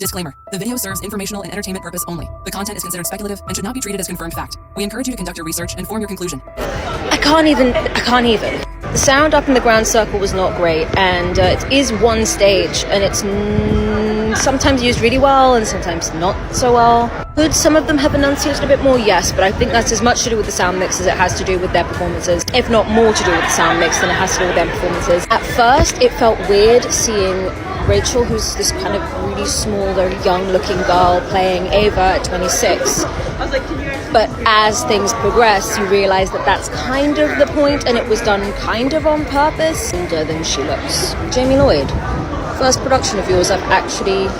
Disclaimer. The video serves informational and entertainment purpose only. The content is considered speculative and should not be treated as confirmed fact. We encourage you to conduct your research and form your conclusion. I can't even. The sound up in the grand circle was not great, and it is one stage, and it's sometimes used really well and sometimes not so well. Could some of them have enunciated a bit more? Yes, but I think that's as much to do with the sound mix as it has to do with their performances, if not more to do with the sound mix than it has to do with their performances. At first, it felt weird seeing Rachel, who's this kind of really small, very young-looking girl, playing Ava at 26. But as things progress, you realise that that's kind of the point, and it was done kind of on purpose. Older than she looks. Jaime Lloyd, first production of yours I've actually...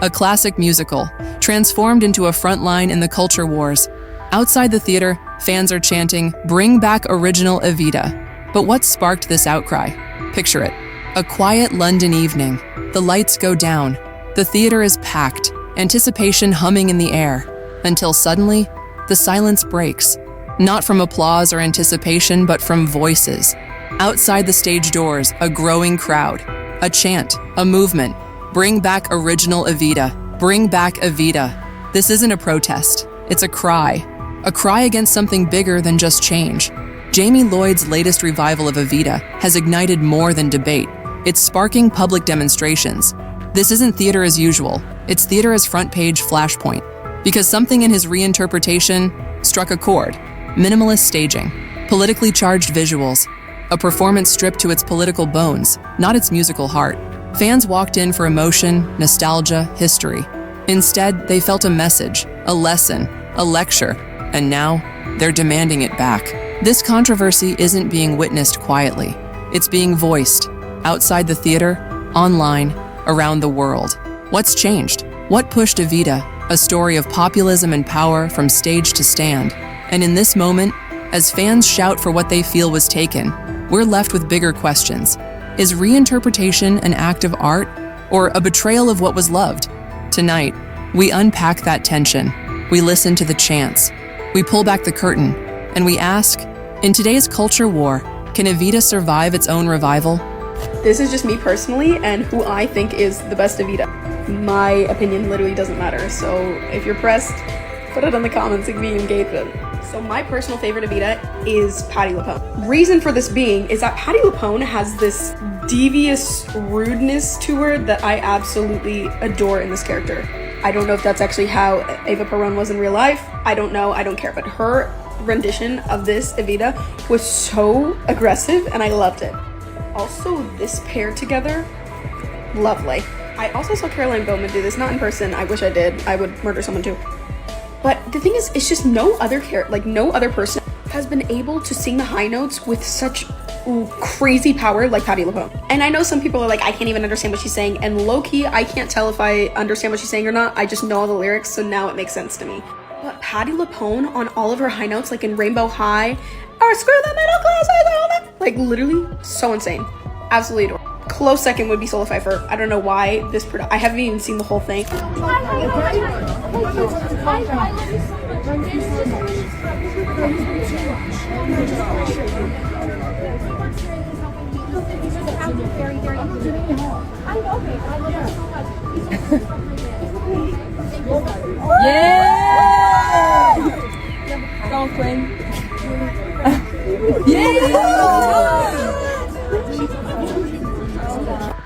A classic musical, transformed into a front line in the culture wars. Outside the theater, fans are chanting, "Bring back original Evita." But what sparked this outcry? Picture it. A quiet London evening. The lights go down. The theater is packed, anticipation humming in the air. Until suddenly, the silence breaks. Not from applause or anticipation, but from voices. Outside the stage doors, a growing crowd. A chant, a movement. Bring back original Evita. Bring back Evita. This isn't a protest. It's a cry. A cry against something bigger than just change. Jaime Lloyd's latest revival of Evita has ignited more than debate. It's sparking public demonstrations. This isn't theater as usual. It's theater as front-page flashpoint. Because something in his reinterpretation struck a chord. Minimalist staging. Politically charged visuals. A performance stripped to its political bones, not its musical heart. Fans walked in for emotion, nostalgia, history. Instead, they felt a message, a lesson, a lecture, and now they're demanding it back. This controversy isn't being witnessed quietly. It's being voiced, outside the theater, online, around the world. What's changed? What pushed Evita, a story of populism and power from stage to stand? And in this moment, as fans shout for what they feel was taken, we're left with bigger questions. Is reinterpretation an act of art or a betrayal of what was loved? Tonight, we unpack that tension. We listen to the chants. We pull back the curtain, and we ask, in today's culture war, can Evita survive its own revival? This is just me personally and who I think is the best Evita. My opinion literally doesn't matter, so if you're pressed, put it in the comments and be engaged. So my personal favorite Evita is Patti LuPone. Reason for this being is that Patti LuPone has this devious rudeness to her that I absolutely adore in this character. I don't know if that's actually how Eva Perón was in real life. I don't know, I don't care, but her rendition of this Evita was so aggressive and I loved it. Also, this pair together, lovely. I also saw Caroline Bowman do this, not in person, I wish I did, I would murder someone too. But the thing is, it's just no other person has been able to sing the high notes with such crazy power like Patti LuPone. And I know some people are like, I can't even understand what she's saying, and low-key, I can't tell if I understand what she's saying or not. I just know all the lyrics, so now it makes sense to me. But Patti LuPone on all of her high notes, like in Rainbow High, or Screw the Middle Class, like literally so insane. Absolutely adorable. Close second would be Soul Pfeiffer. I don't know why I haven't even seen the whole thing. Yeah! Don't queen. Yeah!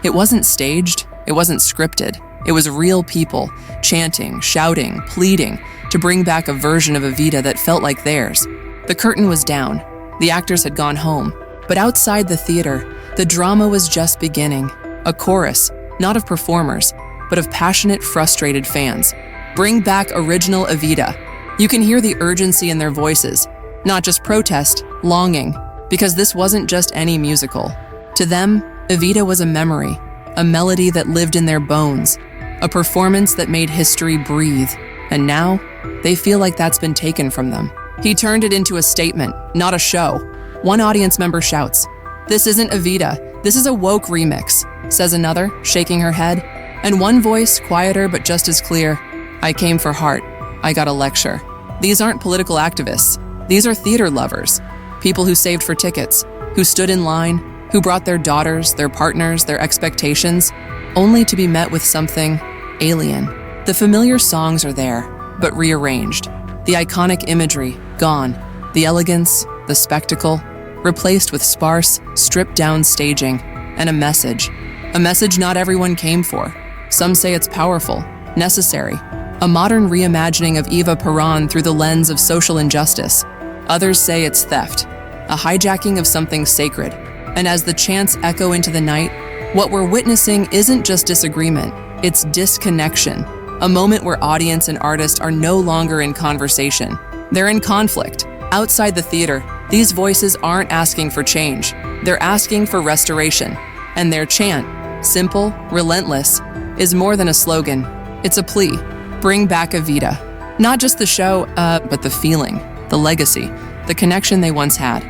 It wasn't staged, it wasn't scripted. It was real people, chanting, shouting, pleading, to bring back a version of Evita that felt like theirs. The curtain was down. The actors had gone home. But outside the theater, the drama was just beginning. A chorus, not of performers, but of passionate, frustrated fans. Bring back original Evita. You can hear the urgency in their voices, not just protest, longing, because this wasn't just any musical. To them, Evita was a memory, a melody that lived in their bones, a performance that made history breathe, and now they feel like that's been taken from them. He turned it into a statement, not a show. One audience member shouts, "This isn't Evita, this is a woke remix," says another, shaking her head, and one voice, quieter but just as clear, "I came for heart, I got a lecture." These aren't political activists. These are theater lovers, people who saved for tickets, who stood in line, who brought their daughters, their partners, their expectations, only to be met with something alien. The familiar songs are there, but rearranged. The iconic imagery, gone. The elegance, the spectacle, replaced with sparse, stripped-down staging, and a message. A message not everyone came for. Some say it's powerful, necessary, a modern reimagining of Eva Peron through the lens of social injustice. Others say it's theft, a hijacking of something sacred. And as the chants echo into the night, what we're witnessing isn't just disagreement, it's disconnection, a moment where audience and artist are no longer in conversation. They're in conflict. Outside the theater, these voices aren't asking for change. They're asking for restoration. And their chant, simple, relentless, is more than a slogan. It's a plea. Bring back Evita. Not just the show, but the feeling, the legacy, the connection they once had.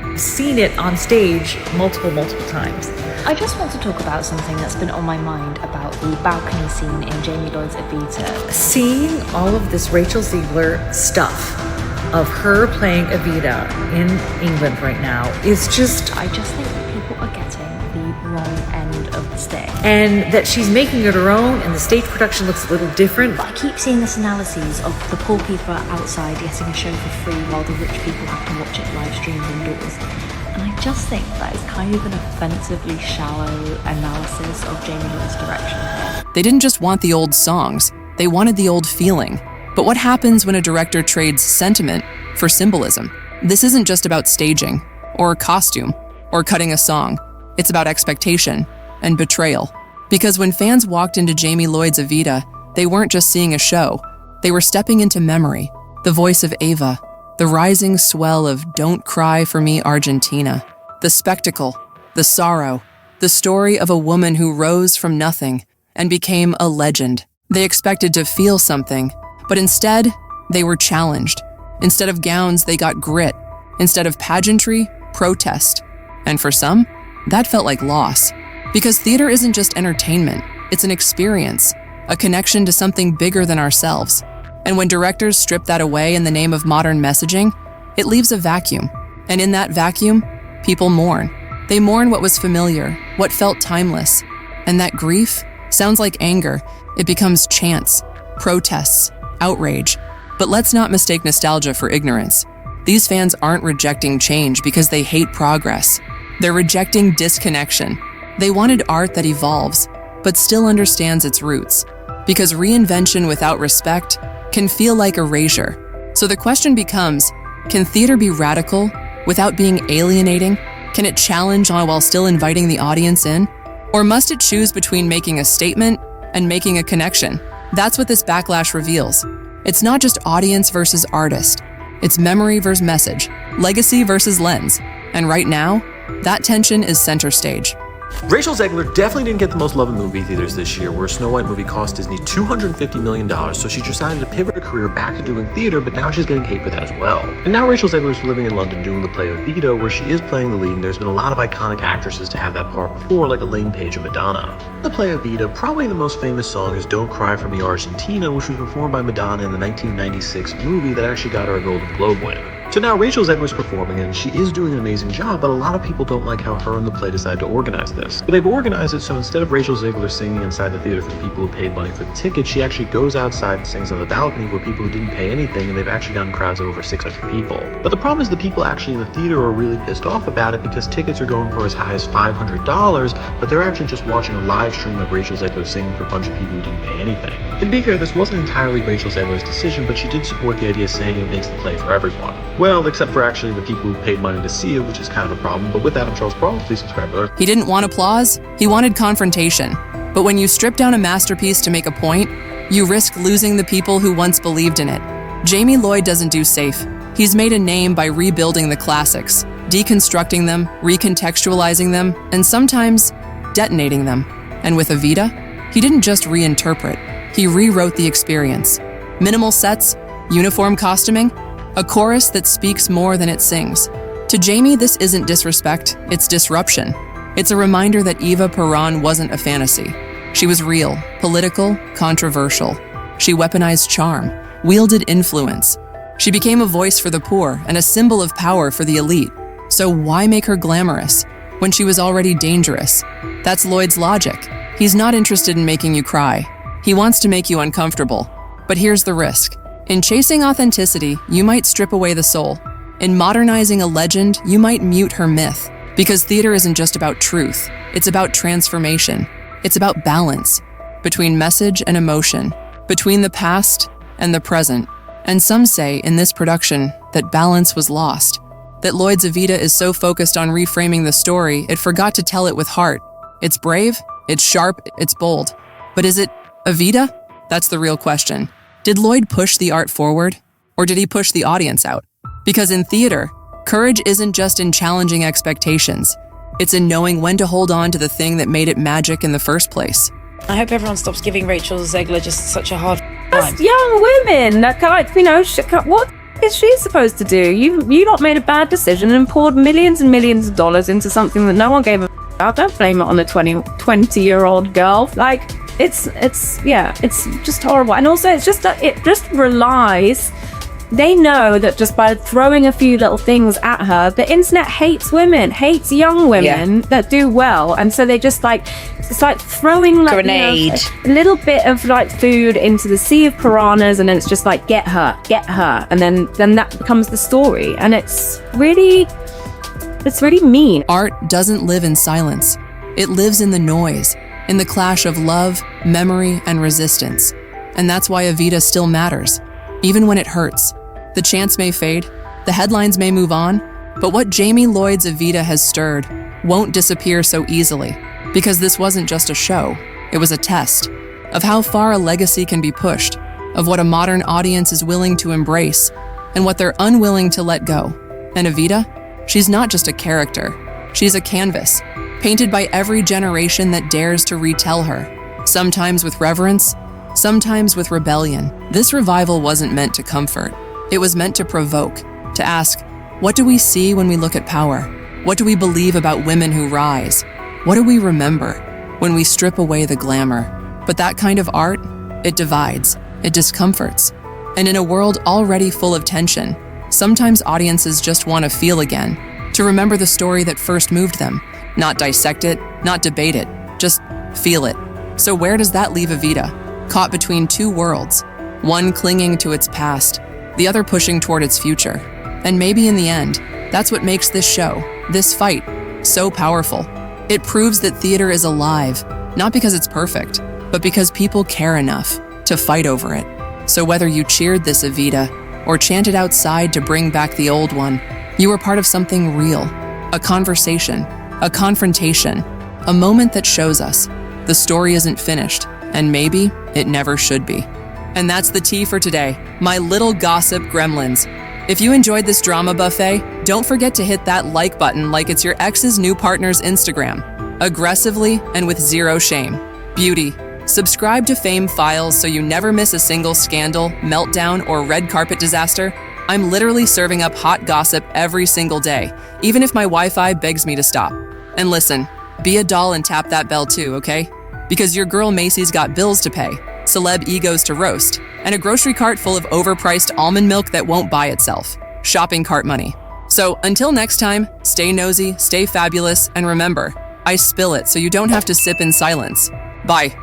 I've seen it on stage multiple times. I just want to talk about something that's been on my mind about the balcony scene in Jaime Lloyd's Evita. Seeing all of this Rachel Zegler stuff of her playing Evita in England right now is just... I just think that people are getting the wrong end of the stick. And that she's making it her own, and the stage production looks a little different. But I keep seeing this analyses of the poor people outside getting a show for free while the rich people have to watch it live streamed indoors. And I just think that is kind of an offensively shallow analysis of Jaime Lloyd's direction here. They didn't just want the old songs, they wanted the old feeling. But what happens when a director trades sentiment for symbolism? This isn't just about staging, or costume, or cutting a song. It's about expectation and betrayal. Because when fans walked into Jaime Lloyd's Evita, they weren't just seeing a show. They were stepping into memory, the voice of Eva, the rising swell of "Don't Cry for Me, Argentina," the spectacle, the sorrow, the story of a woman who rose from nothing and became a legend. They expected to feel something, but instead, they were challenged. Instead of gowns, they got grit. Instead of pageantry, protest. And for some, that felt like loss. Because theater isn't just entertainment, it's an experience, a connection to something bigger than ourselves. And when directors strip that away in the name of modern messaging, it leaves a vacuum. And in that vacuum, people mourn. They mourn what was familiar, what felt timeless. And that grief sounds like anger. It becomes chants, protests, outrage. But let's not mistake nostalgia for ignorance. These fans aren't rejecting change because they hate progress. They're rejecting disconnection. They wanted art that evolves, but still understands its roots. Because reinvention without respect can feel like erasure. So the question becomes, can theater be radical without being alienating? Can it challenge while still inviting the audience in? Or must it choose between making a statement and making a connection? That's what this backlash reveals. It's not just audience versus artist. It's memory versus message, legacy versus lens. And right now, that tension is center stage. Rachel Zegler definitely didn't get the most love in movie theaters this year, where Snow White movie cost Disney $250 million, so she decided to pivot her career back to doing theater, but now she's getting hate for that as well. And now Rachel Zegler is living in London doing the play Evita, where she is playing the lead, and there's been a lot of iconic actresses to have that part before, like Elaine Paige and Madonna. The play Evita, probably the most famous song is Don't Cry for Me, Argentina, which was performed by Madonna in the 1996 movie that actually got her a Golden Globe win. So now Rachel Zegler's performing, and she is doing an amazing job, but a lot of people don't like how her and the play decided to organize this. But they've organized it so instead of Rachel Zegler singing inside the theater for the people who paid money for the ticket, she actually goes outside and sings on the balcony where people who didn't pay anything, and they've actually gotten crowds of over 600 people. But the problem is the people actually in the theater are really pissed off about it because tickets are going for as high as $500, but they're actually just watching a live stream of Rachel Zegler singing for a bunch of people who didn't pay anything. And to be fair, this wasn't entirely Rachel Zegler's decision, but she did support the idea saying it makes the play for everyone. Well, except for actually the people who paid money to see it, which is kind of a problem. But with that, I'm Charles Paul. Please subscribe. He didn't want applause, he wanted confrontation. But when you strip down a masterpiece to make a point, you risk losing the people who once believed in it. Jaime Lloyd doesn't do safe. He's made a name by rebuilding the classics, deconstructing them, recontextualizing them, and sometimes detonating them. And with Evita, he didn't just reinterpret, he rewrote the experience. Minimal sets, uniform costuming, a chorus that speaks more than it sings. To Jaime, this isn't disrespect, it's disruption. It's a reminder that Eva Peron wasn't a fantasy. She was real, political, controversial. She weaponized charm, wielded influence. She became a voice for the poor and a symbol of power for the elite. So why make her glamorous when she was already dangerous? That's Lloyd's logic. He's not interested in making you cry. He wants to make you uncomfortable. But here's the risk. In chasing authenticity, you might strip away the soul. In modernizing a legend, you might mute her myth. Because theater isn't just about truth. It's about transformation. It's about balance between message and emotion, between the past and the present. And some say in this production that balance was lost, that Lloyd's Evita is so focused on reframing the story, it forgot to tell it with heart. It's brave, it's sharp, it's bold. But is it Evita? That's the real question. Did Lloyd push the art forward, or did he push the audience out? Because in theater, courage isn't just in challenging expectations. It's in knowing when to hold on to the thing that made it magic in the first place. I hope everyone stops giving Rachel Zegler just such a hard time. That's young women. That can't, what is she supposed to do? You lot made a bad decision and poured millions and millions of dollars into something that no one gave a about. Don't blame it on a 20-year-old girl. Like, it's just horrible. And also, it just relies. They know that just by throwing a few little things at her, the internet hates women, hates young women that do well, and so they just it's like throwing like grenade, a little bit of like food into the sea of piranhas, and then it's just like get her, and then that becomes the story, and it's really mean. Art doesn't live in silence. It lives in the noise, in the clash of love, memory, and resistance. And that's why Evita still matters, even when it hurts. The chants may fade, the headlines may move on, but what Jaime Lloyd's Evita has stirred won't disappear so easily, because this wasn't just a show, it was a test of how far a legacy can be pushed, of what a modern audience is willing to embrace, and what they're unwilling to let go. And Evita, she's not just a character, she's a canvas, painted by every generation that dares to retell her, sometimes with reverence, sometimes with rebellion. This revival wasn't meant to comfort. It was meant to provoke, to ask, what do we see when we look at power? What do we believe about women who rise? What do we remember when we strip away the glamour? But that kind of art, it divides, it discomforts. And in a world already full of tension, sometimes audiences just want to feel again, to remember the story that first moved them, not dissect it, not debate it, just feel it. So where does that leave Evita? Caught between two worlds, one clinging to its past, the other pushing toward its future. And maybe in the end, that's what makes this show, this fight, so powerful. It proves that theater is alive, not because it's perfect, but because people care enough to fight over it. So whether you cheered this Evita or chanted outside to bring back the old one, you were part of something real, a conversation, a confrontation, a moment that shows us the story isn't finished, and maybe it never should be. And that's the tea for today, my little gossip gremlins. If you enjoyed this drama buffet, don't forget to hit that like button like it's your ex's new partner's Instagram, aggressively and with zero shame. Beauty. Subscribe to Fame Files so you never miss a single scandal, meltdown, or red carpet disaster. I'm literally serving up hot gossip every single day, even if my Wi-Fi begs me to stop. And listen, be a doll and tap that bell too, okay? Because your girl Macy's got bills to pay, celeb egos to roast, and a grocery cart full of overpriced almond milk that won't buy itself. Shopping cart money. So until next time, stay nosy, stay fabulous, and remember, I spill it so you don't have to sip in silence. Bye.